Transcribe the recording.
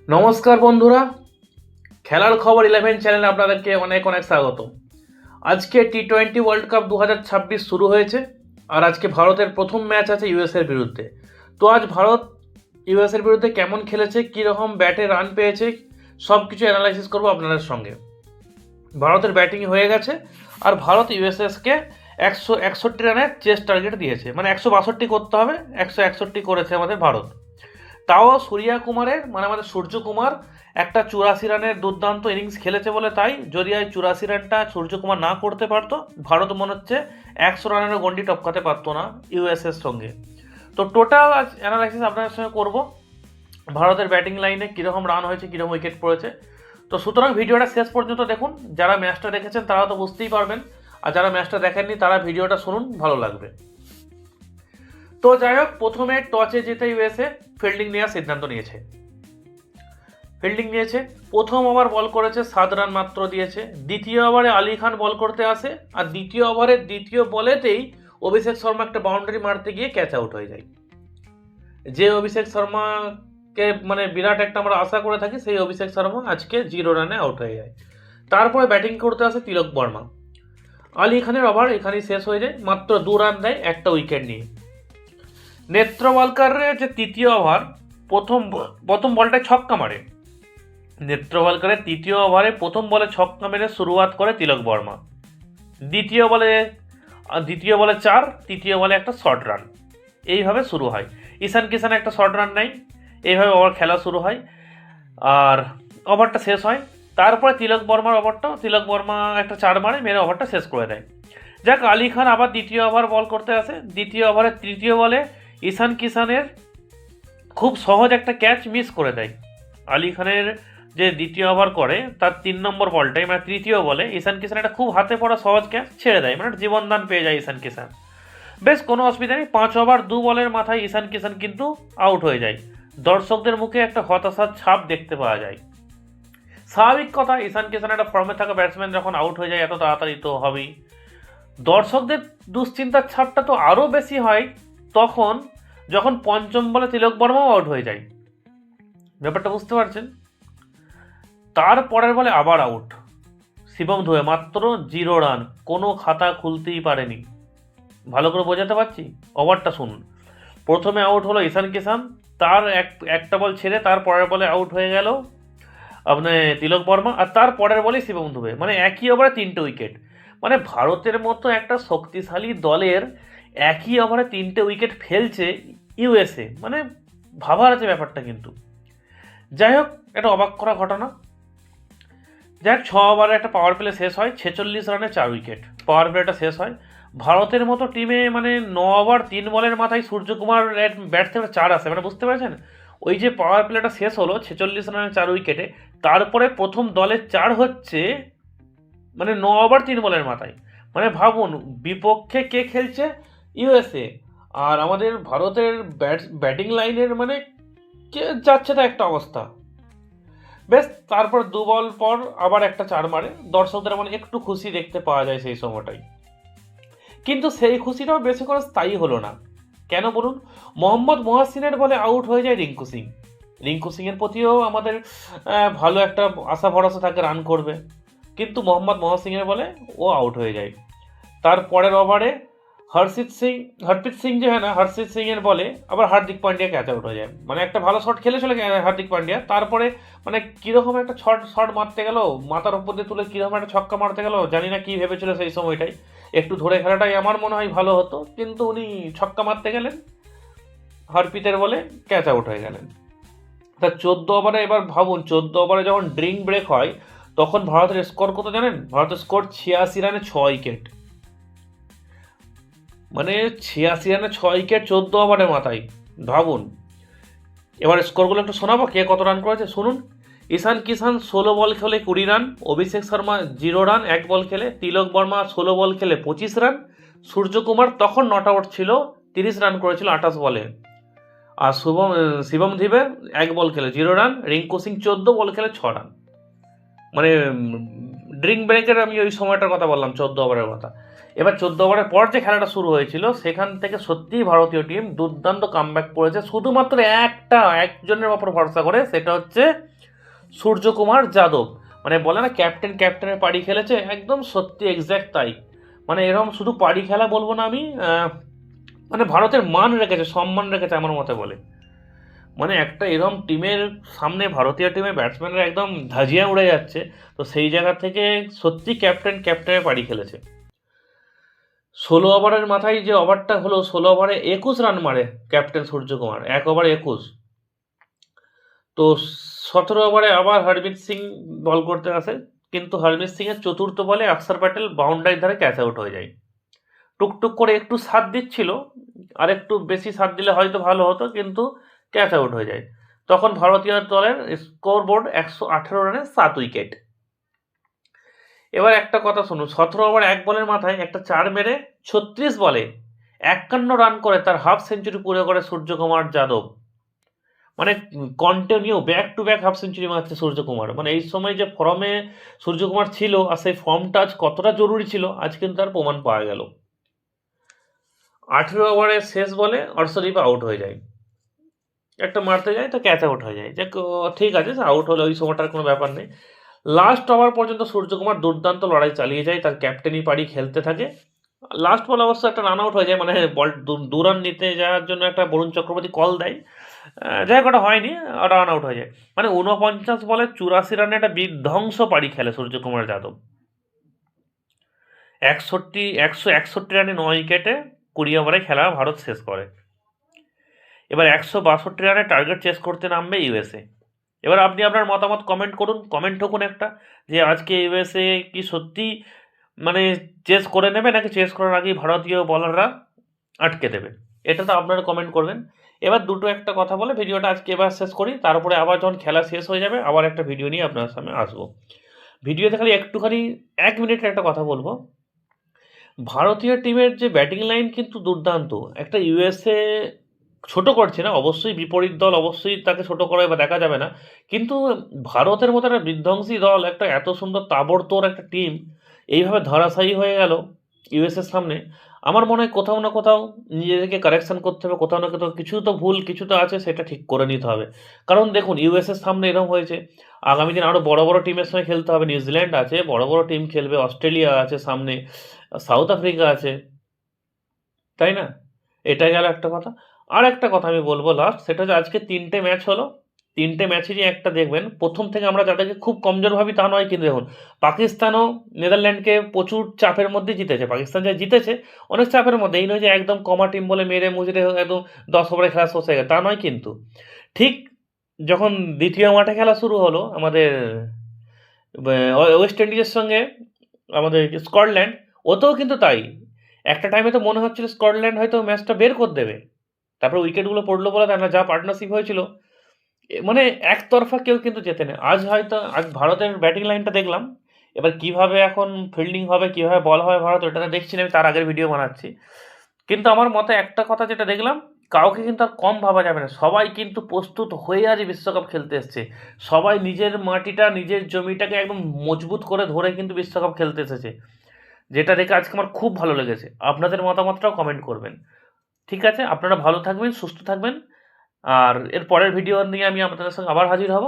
নমস্কার বন্ধুরা, খেলার খবর 11 চ্যানেলে আপনাদেরকে অনেক অনেক স্বাগত। আজকে টি-20 ওয়ার্ল্ড কাপ 2026 শুরু হয়েছে আর আজকে ভারতের প্রথম ম্যাচ আছে ইউএসের বিরুদ্ধে। তো আজ ভারত ইউএসের বিরুদ্ধে কেমন খেলেছে, কীরকম ব্যাটে রান পেয়েছে, সব কিছু অ্যানালাইসিস করবো আপনাদের সঙ্গে। ভারতের ব্যাটিং হয়ে গেছে আর ভারত ইউএসএসকে 161 রানের চেস টার্গেট দিয়েছে, মানে 162 করতে হবে, 161 করেছে আমাদের ভারত। তাও সূর্যা কুমারের আমাদের সূর্য কুমার একটা 84 রানের দুর্দান্ত ইনিংস খেলেছে বলে, তাই যদি এই 84 রানটা সূর্য কুমার না করতে পারতো ভারত মনে হচ্ছে 100 রানের গন্ডি টপকাতে পারতো না ইউএসএর সঙ্গে। তো টোটাল আজ অ্যানালাইসিস আপনাদের সঙ্গে করব, ভারতের ব্যাটিং লাইনে কীরকম রান হয়েছে, কীরকম উইকেট পড়েছে। তো সুতরাং ভিডিওটা শেষ পর্যন্ত দেখুন, যারা ম্যাচটা দেখেছেন তারা তো বুঝতেই পারবেন, আর যারা ম্যাচটা দেখেননি তারা ভিডিওটা শুনুন, ভালো লাগবে। তো যাই হোক, প্রথমে টসে জিতে ইউএসএ ফিল্ডিং নেওয়ার সিদ্ধান্ত নিয়েছে। প্রথম ওভার বল করেছে, 7 রান মাত্র দিয়েছে। দ্বিতীয় ওভারে আলী খান বল করতে আসে আর দ্বিতীয় ওভারের দ্বিতীয় বলেতেই অভিষেক শর্মা একটা বাউন্ডারি মারতে গিয়ে ক্যাচ আউট হয়ে যায়। যে অভিষেক শর্মাকে বিরাট একটা আমরা আশা করে থাকি, সেই অভিষেক শর্মা আজকে 0 রানে আউট হয়ে যায়। তারপরে ব্যাটিং করতে আসে তিলক বর্মা। আলী খানের ওভার এখানেই শেষ হয়ে যায়, মাত্র 2 রান দেয় একটা উইকেট নিয়ে। নেত্রওয়ালকারের যে তৃতীয় ওভার, প্রথম বলটা ছক্কা মারে। নেত্রওয়ালকারের তৃতীয় ওভারে প্রথম বলে ছক্কা মেরে শুরুয়াত করে তিলক বর্মা। দ্বিতীয় বলে 4, তৃতীয় বলে একটা শর্ট রান, এইভাবে শুরু হয়। ঈশান কিষান একটা শর্ট রান নেয়, এইভাবে ওভার খেলা শুরু হয় আর ওভারটা শেষ হয়। তারপরে তিলক বর্মা একটা 4 মারে, মেরে ওভারটা শেষ করে দেয়। যাক, আলী খান আবার দ্বিতীয় ওভার বল করতে আসে। দ্বিতীয় ওভারের তৃতীয় বলে ঈশান কিষানের খুব সহজ একটা ক্যাচ মিস করে দেয়। আলী খানের যে দ্বিতীয় ওভার করে তার 3 নম্বর বলটাই, তৃতীয় বলে ঈশান কিষান একটা খুব হাতে পড়া সহজ ক্যাচ ছেড়ে দেয়, জীবনদান পেয়ে যায় ঈশান কিষান। বেশ, কোনো অসুবিধা নেই। 5 ওভার 2 বলের মাথায় ঈশান কিষান কিন্তু আউট হয়ে যায়। দর্শকদের মুখে একটা হতাশার ছাপ দেখতে পাওয়া যায়। স্বাভাবিক কথা, ঈশান কিষান একটা ফর্মে থাকা ব্যাটসম্যান যখন আউট হয়ে যায় এত তাড়াতাড়ি তো হবেই। দর্শকদের দুশ্চিন্তার ছাপটা তো আরও বেশি হয় যখন পঞ্চম বলে তিলক বর্মাও আউট হয়ে যায়। ব্যাপারটা বুঝতে পারছেন? তারপরের বলে আবার আউট শিবম দুবে, মাত্র 0 রান, কোনো খাতা খুলতেই পারেনি। ভালো করে বোঝাতে পারছি? ওভারটা শুনুন। প্রথমে আউট হলো ঈশান কিষান, তার একটা বল ছেড়ে তার পরের বলে আউট হয়ে গেল তিলক বর্মা, আর তার পরের বলে শিবম দুবে, একই ওভারে 3টে উইকেট। ভারতের মতো একটা শক্তিশালী দলের একই ওভারে 3টে উইকেট ফেলছে ইউএসএ, ভাবার আছে ব্যাপারটা। কিন্তু যাই হোক, এটা অবাক করা ঘটনা। যাই হোক, 6 ওভারে একটা পাওয়ার প্লে শেষ হয়, 46 রানে 4 উইকেট পাওয়ার প্লেটা শেষ হয়। ভারতের মতো টিমে 9 ওভার 3 বলের মাথায় সূর্যকুমার ব্যাট থেকে 4 আসে, বুঝতে পারছেন? ওই যে পাওয়ার প্লেটা শেষ হলো 46 রানে 4 উইকেটে, তারপরে প্রথম দলের 4 হচ্ছে 9 ওভার 3 বলের মাথায়। ভাবুন, বিপক্ষে কে খেলছে? ইউএসএ। আর আমাদের ভারতের ব্যাটিং লাইনের কে যাচ্ছে তা একটা অবস্থা। বেশ, তারপর 2 বল পর আবার একটা 4 মারে। দর্শকদের একটু খুশি দেখতে পাওয়া যায় সেই সময়টাই, কিন্তু সেই খুশিটাও বেশিক্ষণ স্থায়ী হলো না। কেন বলুন? মোহাম্মদ মহাসিনের বলে আউট হয়ে যায় রিঙ্কু সিংয়ের প্রতিও আমাদের ভালো একটা আশা ভরসা থাকে রান করবে, কিন্তু মোহাম্মদ মহাসিনের বলে ও আউট হয়ে যায়। তার পরের ওভারে হরপ্রীত সিং এর বলে আবার হার্দিক পান্ডিয়া ক্যাচ আউট হয়ে যায়। একটা ভালো শট খেলে চলে হার্দিক পান্ডিয়া, তারপরে কীরকম একটা শট মারতে গেল, মাথার উপর দিয়ে তুলে কীরকম একটা ছক্কা মারতে গেল, জানি না কী ভেবেছিল সেই সময়টাই। একটু ধরে খেলাটাই আমার মনে হয় ভালো হতো, কিন্তু উনি ছক্কা মারতে গেলেন, হরপ্রীতের বলে ক্যাচ আউট হয়ে গেলেন। তা 14 ওভারে, এবার ভাবুন 14 ওভারে যখন ড্রিঙ্ক ব্রেক হয় তখন ভারতের স্কোর কত জানেন? ভারতের স্কোর 86 রানে 6 উইকেট। 86 রানে 6 উইকেট 14 ওভারের মাথায়, ভাবুন। এবার স্কোরগুলো একটু শোনাবো, কে কত রান করেছে শুনুন। ঈশান কিষান 16 বল খেলে 20 রান, অভিষেক শর্মা 0 রান 1 বল খেলে, তিলক বর্মা 16 বল খেলে 25 রান, সূর্যকুমার তখন নট আউট ছিল, 30 রান করেছিল 28 বলে, আর শিবম ধুবে 1 বল খেলে 0 রান, রিঙ্কু সিং 14 বল খেলে 6 রান। ড্রিঙ্ক ব্রেকের আমি ওই সময়টার কথা বললাম, 14 ওভারের কথা। এবার 14 ওভারের পর যে খেলাটা শুরু হয়েছিল সেখান থেকে সত্যিই ভারতীয় টিম দুর্দান্ত কামব্যাক করেছে, শুধুমাত্র একজনের ওপর ভরসা করে, সেটা হচ্ছে সূর্যকুমার যাদব। মানে বলে না ক্যাপ্টেনের পাড়ি খেলেছে, একদম সত্যি এক্স্যাক্ট তাই। মানে এরকম শুধু পাড়ি খেলা বলবো না আমি, মানে ভারতের মান রেখেছে, সম্মান রেখেছে আমার মতে বলে। মানে একটা এরকম টিমের সামনে ভারতীয় টিমের ব্যাটসম্যানরা একদম ধাজিয়া উড়ে যাচ্ছে, তো সেই জায়গা থেকে সত্যি ক্যাপ্টেনের পাড়ি খেলেছে। 16 ওভারের মাথায় যে ওভারটা হলো, 16 ওভারে 21 রান মারে ক্যাপ্টেন সূর্যকুমার, 1 ওভার 21। তো 17 ওভারে আবার হরমিত সিং বল করতে আসে, কিন্তু হরমিত সিং এর চতুর্থ বলে অক্ষর প্যাটেল বাউন্ডারি ধারে ক্যাচ আউট হয়ে যায়। টুকটুক করে একটু সাথ দিচ্ছিল, আর একটু বেশি সাথ দিলে হয়তো ভালো হতো, কিন্তু ক্যাচ আউট হয়ে যায়। তখন ভারতীয় দলের স্কোর বোর্ড 118 রানে 7 উইকেট। এবার একটা কথা শুনুন, 17 ওভার 1 বলের মাথায় একটা 4 মেরে 36 বলে 51 রান করে তার হাফ সেঞ্চুরি পুরো করে সূর্যকুমার যাদব। মানে continue back to back half century মারছে সূর্যকুমার। মানে এই সময় যে ফর্মে সূর্যকুমার ছিল, আর সেই ফর্মটা আজ কতটা জরুরি ছিল, আজ কিন্তু তার প্রমাণ পাওয়া গেল। 18 ওভারের শেষ বলে অর্শদীপ আউট হয়ে যায়, একটা মারতে যায় তো ক্যাচ আউট হয়ে যায়। যে ঠিক আছে, আউট হলে ওই সময়টার কোনো ব্যাপার নেই। লাস্ট ওভার পর্যন্ত সূর্যকুমার দুর্দান্ত লড়াই চালিয়ে যায়, তার ক্যাপ্টেনি পারি খেলতে থাকে। লাস্ট বল অবশ্য একটা রান আউট হয়ে যায়, মানে বল 2 রান নিতে যাওয়ার জন্য একটা বরুণ চক্রবর্তী কল দেয়, যাই হোক ওটা হয়নি, রান আউট হয়ে যায়। মানে 49 বলে 84 রানে একটা বিধ্বংস পারি খেলে সূর্যকুমার যাদব। 161 রানে 9 উইকেটে 20 ওভারে খেলা ভারত শেষ করে। এবার 162 রানে টার্গেট চেস করতে নামবে ইউএসএ। এবার আপনি আপনার মতামত কমেন্ট করুন, কমেন্ট ঠকুন একটা, যে আজকে ইউএসএ কি সত্যি মানে চেস করে নেবে, নাকি চেস করার আগেই ভারতীয় বলাররা আটকে দেবে, এটা তো আপনারা কমেন্ট করবেন। এবার দুটো একটা কথা বলে ভিডিওটা আজকে এবার শেষ করি, তারপরে আবার যখন খেলা শেষ হয়ে যাবে আবার একটা ভিডিও নিয়ে আপনার সামনে আসবো। ভিডিওতে খালি একটুখানি 1 মিনিটের একটা কথা বলবো। ভারতীয় টিমের যে ব্যাটিং লাইন কিন্তু দুর্দান্ত। একটা ইউএসএ ছোট করছে না, অবশ্যই বিপরীত দল, অবশ্যই তাকে ছোট করে বা দেখা যাবে না, কিন্তু ভারতের মতো একটা বিধ্বংসী দল, একটা এত সুন্দর তাবড়তোড় একটা টিম এইভাবে ধরাশায়ী হয়ে গেল ইউএসএর সামনে। আমার মনে হয় কোথাও না কোথাও নিজেদেরকে কারেকশন করতে হবে, কোথাও না কোথাও কিছু তো ভুল, কিছু তো আছে, সেটা ঠিক করে নিতে হবে। কারণ দেখুন ইউএসএর সামনে এরকম হয়েছে, আগামী দিন আরও বড় বড় টিমের সঙ্গে খেলতে হবে। নিউজিল্যান্ড আছে, বড় বড় টিম খেলবে, অস্ট্রেলিয়া আছে সামনে, সাউথ আফ্রিকা আছে, তাই না? এটা গেল একটা কথা। আর একটা কথা আমি বলবো লাস্ট, সেটা হচ্ছে আজকে 3টে ম্যাচ হলো, 3টে ম্যাচেরই একটা দেখবেন, প্রথম থেকে আমরা যাদেরকে খুব কমজোর ভাবি তা নয়, কিন্তু দেখুন পাকিস্তানও নেদারল্যান্ডকে প্রচুর চাপের মধ্যে জিতেছে। পাকিস্তান যা জিতেছে অনেক চাপের মধ্যে, এই নয় যে একদম কমা টিম বলে মেরে মুজরে একদম 10 ওভারে খেলা শেষ হয়ে গেছে, তা নয়। কিন্তু ঠিক যখন দ্বিতীয় মাঠে খেলা শুরু হলো আমাদের ওয়েস্ট ইন্ডিজের সঙ্গে আমাদের স্কটল্যান্ড, ওতেও কিন্তু তাই। একটা টাইমে তো মনে হচ্ছিল স্কটল্যান্ড হয়তো ম্যাচটা বের করে দেবে, তারপরে উইকেটগুলো পড়লো বলে তাই না, যা পার্টনারশিপ হয়েছিল, মানে একতরফা কেউ কিন্তু জেতে না। আজ ভারতের ব্যাটিং লাইনটা দেখলাম, এবার কিভাবে এখন ফিল্ডিং হবে, কিভাবে বল হবে ভারত, ওটা তো দেখছি না, আমি তার আগের ভিডিও বানাচ্ছি। কিন্তু আমার মতে একটা কথা যেটা দেখলাম, কাউকে কিন্তু আর কম ভাবা যাবে না, সবাই কিন্তু প্রস্তুত হয়ে আজ বিশ্বকাপ খেলতে এসছে। সবাই নিজের মাটিটা, নিজের জমিটাকে একদম মজবুত করে ধরে কিন্তু বিশ্বকাপ খেলতে এসেছে, যেটা দেখে আজকে আমার খুব ভালো লেগেছে। আপনাদের মতামতটাও কমেন্ট করবেন। ঠিক আছে, আপনারা ভালো থাকবেন, সুস্থ থাকবেন, আর এর পরের ভিডিও নিয়ে আমি আপনাদের সঙ্গে আবার হাজির হব।